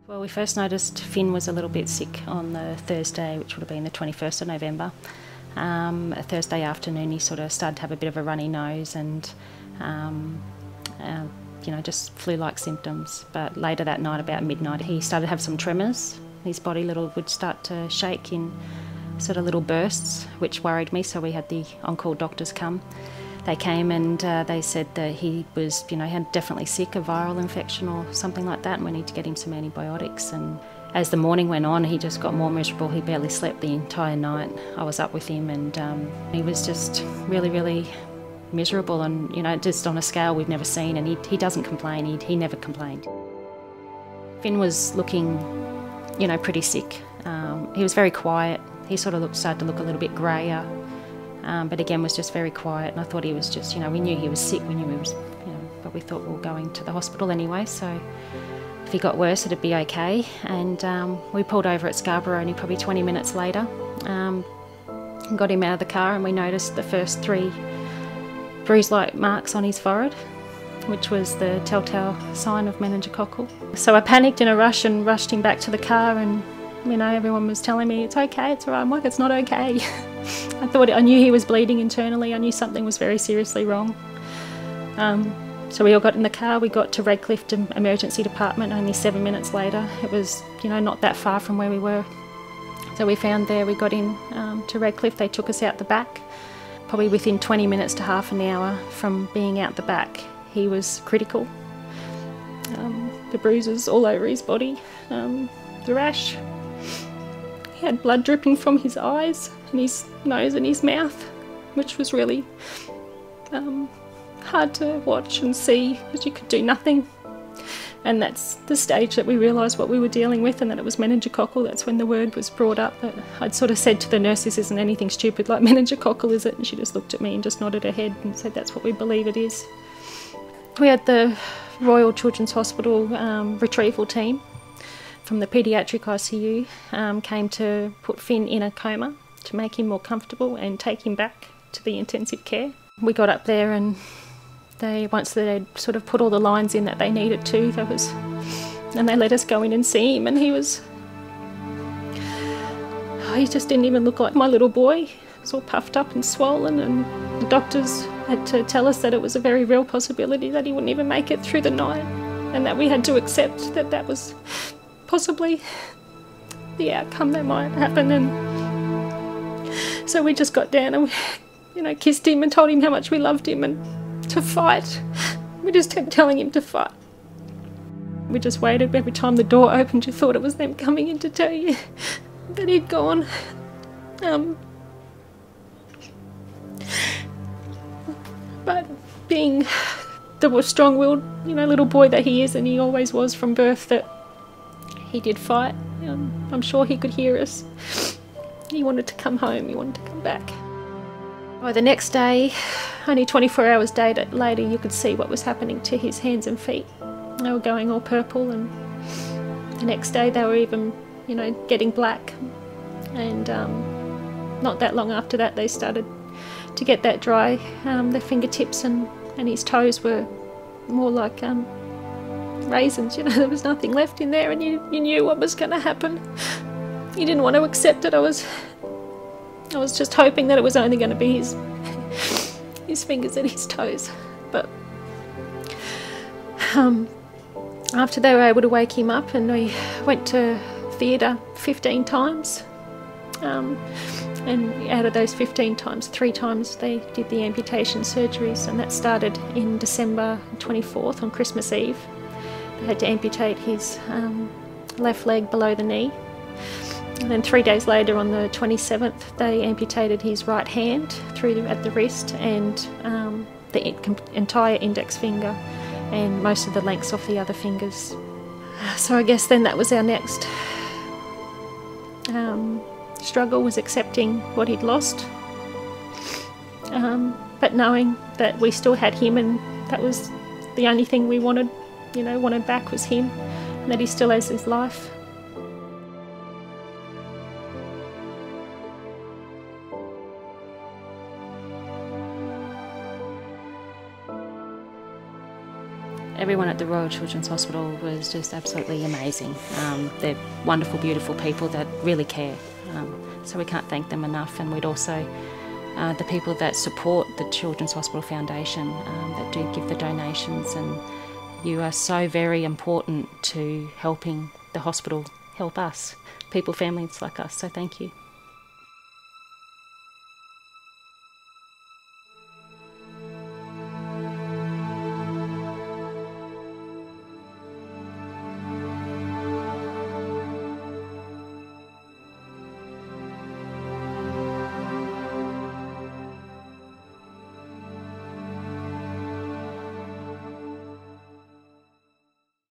Well, we first noticed Finn was a little bit sick on the Thursday, which would have been the 21st of November. A Thursday afternoon he sort of started to have a bit of a runny nose and just flu-like symptoms. But later that night, about midnight, he started to have some tremors. His body would start to shake in sort of little bursts, which worried me, so we had the on-call doctors come. They came and they said that he was, definitely sick, a viral infection or something like that, and we need to get him some antibiotics. And as the morning went on, he just got more miserable. He barely slept the entire night. I was up with him and he was just really, really miserable and, just on a scale we've never seen. And he doesn't complain. He never complained. Finn was looking, pretty sick. He was very quiet. He sort of started to look a little bit greyer. But again was just very quiet, and I thought he was just, we knew he was sick, we knew he was, but we thought we were going to the hospital anyway, so if he got worse it'd be okay. And we pulled over at Scarborough only probably 20 minutes later, got him out of the car, and we noticed the first 3 bruise-like marks on his forehead, which was the telltale sign of meningococcal. So I panicked in a rush and rushed him back to the car, and everyone was telling me, it's okay, it's all right. I'm like, it's not okay. I knew he was bleeding internally. I knew something was very seriously wrong. So we all got in the car. We got to Redcliffe Emergency Department only 7 minutes later. It was, not that far from where we were. So we found there, we got in to Redcliffe. They took us out the back. Probably within 20 minutes to half an hour from being out the back, he was critical. The bruises all over his body, the rash. He had blood dripping from his eyes and his nose and his mouth, which was really hard to watch and see because you could do nothing. And that's the stage that we realised what we were dealing with and that it was meningococcal. That's when the word was brought up. But I'd sort of said to the nurse, this isn't anything stupid like meningococcal, is it? And she just looked at me and just nodded her head and said, that's what we believe it is. We had the Royal Children's Hospital retrieval team from the paediatric ICU came to put Finn in a coma to make him more comfortable and take him back to the intensive care. We got up there and once they'd sort of put all the lines in that they needed to, and they let us go in and see him, and he just didn't even look like my little boy. He was all puffed up and swollen, and the doctors had to tell us that it was a very real possibility that he wouldn't even make it through the night, and that we had to accept that that was possibly the outcome that might happen. And so we just got down and kissed him and told him how much we loved him and to fight. We just kept telling him to fight. We just waited. Every time the door opened you thought it was them coming in to tell you that he'd gone. But being the strong-willed little boy that he is, and he always was from birth, that he did fight. I'm sure he could hear us. He wanted to come home, he wanted to come back. By the next day, only 24 hours later, you could see what was happening to his hands and feet. They were going all purple, and the next day they were even, getting black. And not that long after that, they started to get that dry. Their fingertips and his toes were more like raisins, there was nothing left in there, and you knew what was going to happen. You didn't want to accept it. I was just hoping that it was only going to be his fingers and his toes. But after they were able to wake him up, and we went to theatre 15 times, and out of those 15 times, 3 times they did the amputation surgeries, and that started in December 24th on Christmas Eve. They had to amputate his left leg below the knee. And then 3 days later, on the 27th, they amputated his right hand at the wrist, and the entire index finger and most of the lengths off the other fingers. So I guess then that was our next struggle, was accepting what he'd lost, but knowing that we still had him, and that was the only thing we wanted back was him, and that he still has his life. Everyone at the Royal Children's Hospital was just absolutely amazing. They're wonderful, beautiful people that really care. So we can't thank them enough, and we'd also, the people that support the Children's Hospital Foundation, that do give the donations, and you are so very important to helping the hospital help us, people, families like us, so thank you.